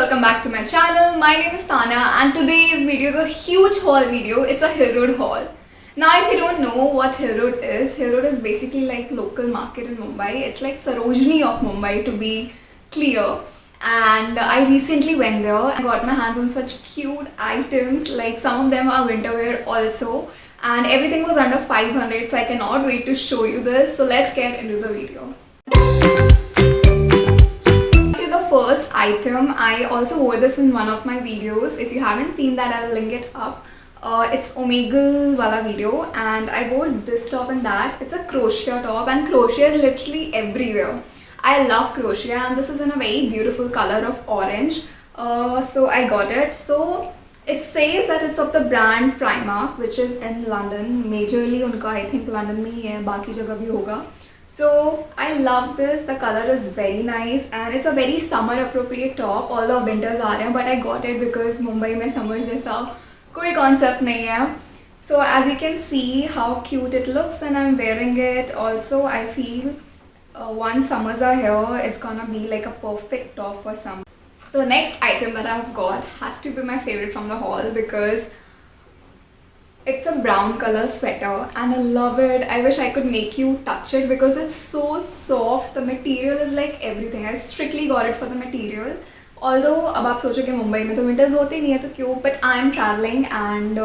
welcome back to my channel. My name is Tana and today's video is a huge haul video. It's a Hill Road haul. Now if you don't know what Hill Road is basically like local market in Mumbai. It's like Sarojini of Mumbai to be clear. And I recently went there and got my hands on such cute items, like some of them are winter wear also, and everything was under 500, so I cannot wait to show you this. So let's get into the video. First item, I also wore this in one of my videos. If you haven't seen that, I'll link it up. It's Omegle wala video and I wore this top and that. It's a crochet top and crochet is literally everywhere. I love crochet and this is in a very beautiful color of orange. So I got it. So it says that it's of the brand Primark, which is in London. Majorly unka I think London mein hi hai, baki jagah bhi hoga. So I love this. The color is very nice and it's a very summer appropriate top. All of winters are here, but I got it because Mumbai mein summer jaisa koi concept nahi hai. So as you can see how cute it looks when I'm wearing it. Also I feel once summers are here, it's gonna be like a perfect top for summer. The next item that I've got has to be my favorite from the haul because it's a brown color sweater and I love it. I wish I could make you touch it because it's so soft. The material is like everything. I strictly got it for the material. Although अब आप सोचोगे मुंबई में तो winters होते नहीं है तो क्यों, but I am traveling and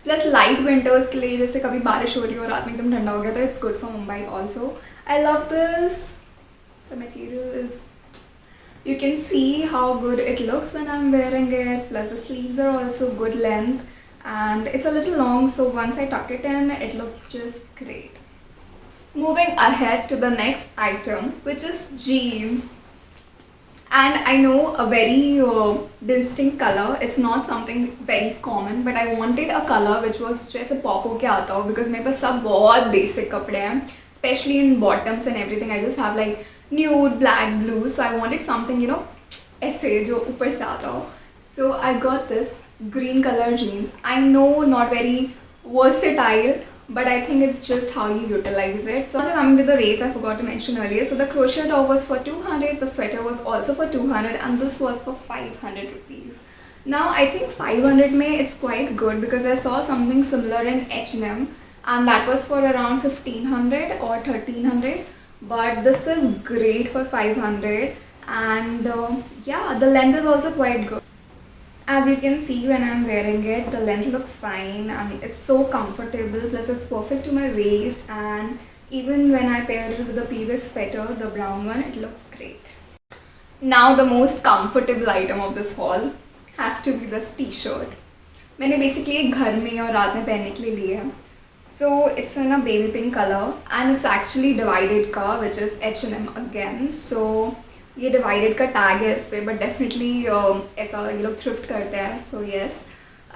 plus light winters के लिए जैसे कभी बारिश हो रही हो रात में एकदम ठंडा हो गया तो it's good for Mumbai also. I love this. The material is, you can see how good it looks when I'm wearing it. Plus the sleeves are also good length. And it's a little long, so once I tuck it in, it looks just great. Moving ahead to the next item, which is jeans. And I know a very distinct color. It's not something very common, but I wanted a color which was just a pop ho ke aata ho because मेरे पास सब बहुत basic कपड़े हैं, especially in bottoms and everything. I just have like nude, black, blue. So I wanted something, you know, ऐसे जो ऊपर से आता हो. So I got this green color jeans. I know not very versatile, but I think it's just how you utilize it. So also coming to the rates, I forgot to mention earlier. So the crochet top was for 200, the sweater was also for 200 and this was for 500 rupees. Now I think 500 mein it's quite good because I saw something similar in H&M and that was for around 1500 or 1300, but this is great for 500 and yeah, the length is also quite good. As you can see when I'm wearing it, the length looks fine. I mean, it's so comfortable, plus it's perfect to my waist, and even when I paired it with the previous sweater, the brown one, it looks great. Now the most comfortable item of this haul has to be this t-shirt. मैंने basically एक घर में और रात में पहनने के लिए लिया है. So it's in a baby pink color and it's actually divided का, which is H&M again. So ये डिवाइडेड का टैग है इस पर, बट डेफिनेटली ऐसा ये लोग थ्रिफ्ट करते हैं. So yes,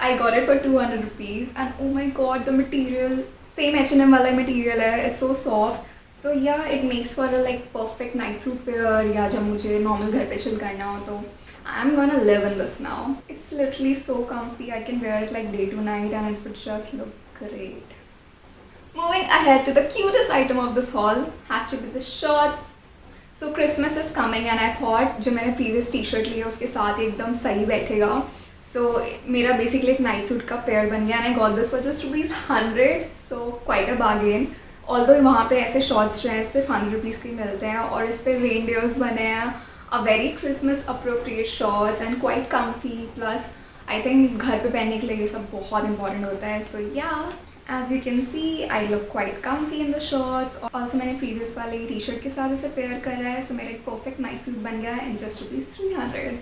I got it for 200 rupees and oh my god the material same H&M वाला मटीरियल है. It's so soft. So yeah it makes for a like perfect night suit pair या जब मुझे normal घर पे chill करना हो तो I am gonna live in this now. It's literally so comfy. I can wear it like day to night and it would just look great. Moving ahead to the cutest item of this haul has to be the shorts. So Christmas is coming and I thought जो मैंने previous t-shirt लिया उसके साथ एकदम सही बैठेगा. So मेरा basically एक night suit का pair बन गया and I got this for just ₹100. So quite a bargain. Although वहाँ पे ऐसे shorts जो हैं सिर्फ 100 रुपीज़ के मिलते हैं और इस पे reindeers बने हैं. A very Christmas appropriate shorts and quite comfy. Plus I think घर पे पहनने के लिए ये सब बहुत important होता है. So yeah. As you can see, I look quite comfy in the shorts. Also मैंने previous वाले t-shirt के साथ इसे pair करा है, so मेरा एक perfect night suit बन गया है in just ₹300.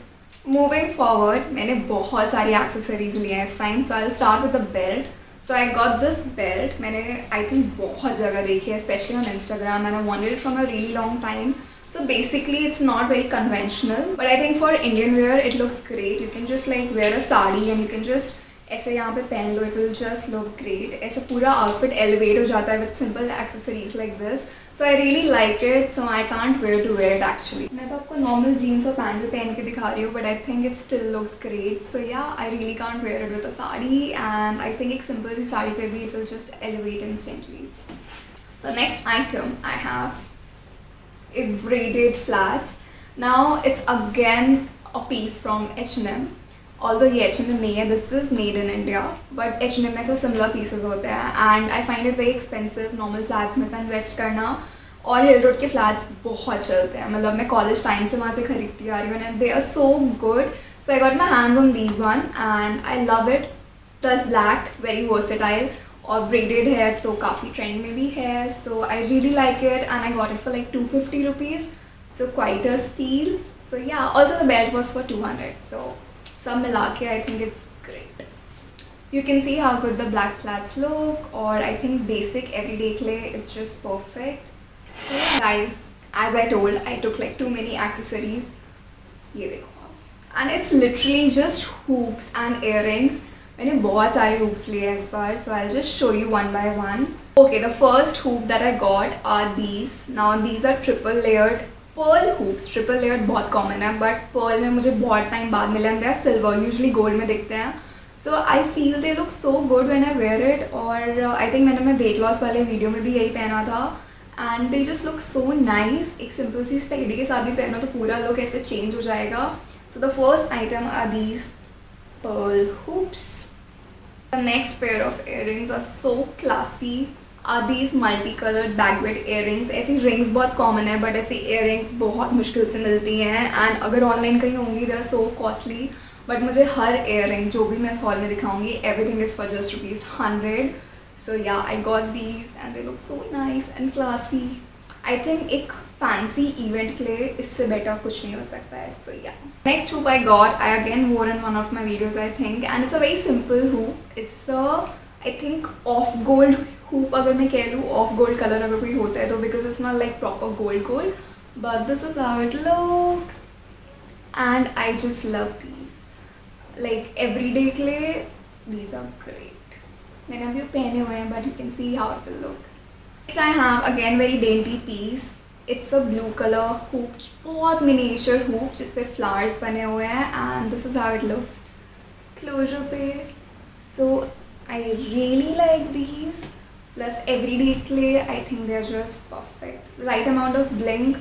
Moving forward, मैंने बहुत सारी accessories लिए हैं इस time, so I'll start with the belt. So I got this belt. मैंने I think बहुत जगह देखी है, especially on Instagram, and I wanted it from a really long time. So basically, it's not very conventional, but I think for Indian wear, it looks great. You can just like wear a sari and you can just ऐसे यहाँ पे पहन लो. It will just look great. ऐसे पूरा outfit elevate हो जाता है with simple accessories like this. So I really like it. So I can't wear to wear it actually. मैं तो आपको नॉर्मल जीन्स और पैंट भी पहन के दिखा रही हूँ, but I think it still looks great. So yeah I really can't wear it with a sari and I think एक सिंपल सी साड़ी पे भी it will just elevate instantly. The next item I have is braided flats. Now it's again a piece from H&M. Although ये H&M नहीं है, this is made in India, but H&M में से similar pieces होते हैं and I find it very expensive. Normal flats में इतना invest करना, और हिल रोड के फ्लैट्स बहुत चलते हैं, मतलब मैं कॉलेज टाइम से वहाँ से खरीदती आ रही हूँ and they are so good. So I got my hands on these one and I love it. Plus black, very versatile, और braided hair तो काफ़ी trend में भी है, so I really like it and I got it for like 250 rupees, so quite a steal. So yeah, also the belt was for 200, so सब मिला के I think it's great. You can see how good the black flats look, or I think basic everyday के लिए it's just perfect. So yeah, guys, as I told, I took like too many accessories. ये देखो, and it's literally just hoops and earrings. मैंने बहुत सारे hoops लिए हैं इस बार, so I'll just show you one by one. Okay, the first hoop that I got are these. Now these are triple layered pearl hoops. Triple layered बहुत common है, but pearl में मुझे बहुत time बाद मिले and they are silver. Usually gold में दिखते हैं. So I feel they look so good when I wear it. और I think मैंने मैं weight loss वाले वीडियो में भी यही पहना था. And they just look so nice. एक सिंपल सी स्टाइली के साथ भी पहनो तो पूरा लुक ऐसे चेंज हो जाएगा. So the first item are these pearl hoops. The next pair of earrings are so classy. Are these multicolored bagweight earrings. ऐसी rings बहुत common है, but ऐसी earrings बहुत मुश्किल से मिलती हैं. And अगर online कहीं होंगी they are so costly. But मुझे हर earring जो भी मैं इस haul में दिखाऊंगी, everything is for just ₹100. So yeah, I got these and they look so nice and classy. I think एक fancy event के लिए इससे better कुछ नहीं हो सकता है. So yeah. Next hoop I got, I again wore in one of my videos I think, and it's a very simple hoop. It's a I think off gold hoop अगर मैं कह लूँ, off gold color अगर कोई होता है तो, because it's not like proper gold, but this is how it looks, and I just love these. Like everyday के लिए these are great. मैंने अभी पहने हुए हैं, but you can see how it will look. Next I have again very dainty piece. It's a blue color hoop, बहुत miniature hoop जिस पे flowers बने हुए हैं, and this is how it looks closure पे. So I really like these. Plus everyday के लिए I think they're just perfect. Right amount of bling,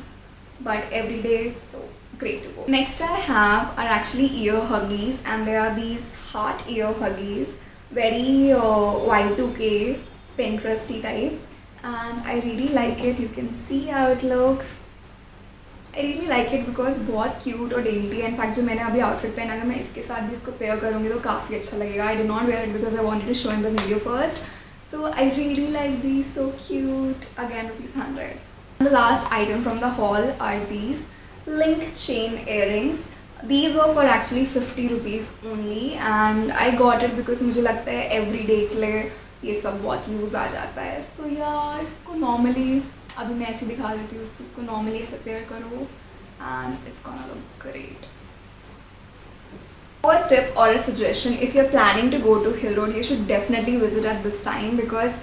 but everyday, so great to go. Next I have are actually ear huggies, and they are these heart ear huggies, very Y2K Pinteresty type. And I really like it. You can see how it looks. I really like it because बहुत cute और dainty है. In fact जो मैंने अभी outfit पहना, अगर मैं इसके साथ भी इसको pair करूँगी तो काफ़ी अच्छा लगेगा. I did not wear it because I wanted to show in the video first. So I really like these. So cute. Again ₹100. The last item from the haul are these link chain earrings. These were for actually 50 rupees only, and I got it because मुझे लगता है everyday के लिए ये सब बहुत use आ जाता है. सो या इसको नॉर्मली अभी मैं ऐसे दिखा देती हूँ, इसको नॉर्मली ऐसे पेयर करो and it's gonna look great. A tip or a suggestion, if you're planning to go to Hill Road, you should definitely visit at this time because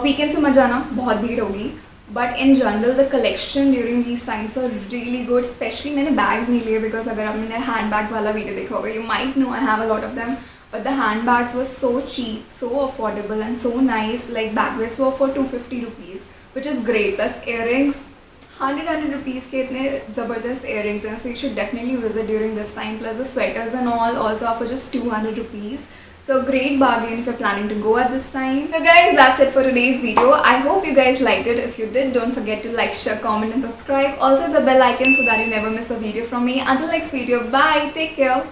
weekend से मत जाना, बहुत भीड़ होगी. But in general, the collection during these times are really good. Especially मैंने bags नहीं लिए because अगर आपने handbag वाला वीडियो देखा होगा, you might know I have a lot of them. But the handbags were so cheap, so affordable and so nice. Like bagweights were for 250 rupees, which is great. Plus earrings, 100 rupees के इतने ज़बरदस्त earrings हैं. So you should definitely visit during this time. Plus the sweaters and all also are for just 200 rupees. So great bargain if you're planning to go at this time. So guys, that's it for today's video. I hope you guys liked it. If you did, don't forget to like, share, comment and subscribe. Also hit the bell icon so that you never miss a video from me. Until next video, bye. Take care.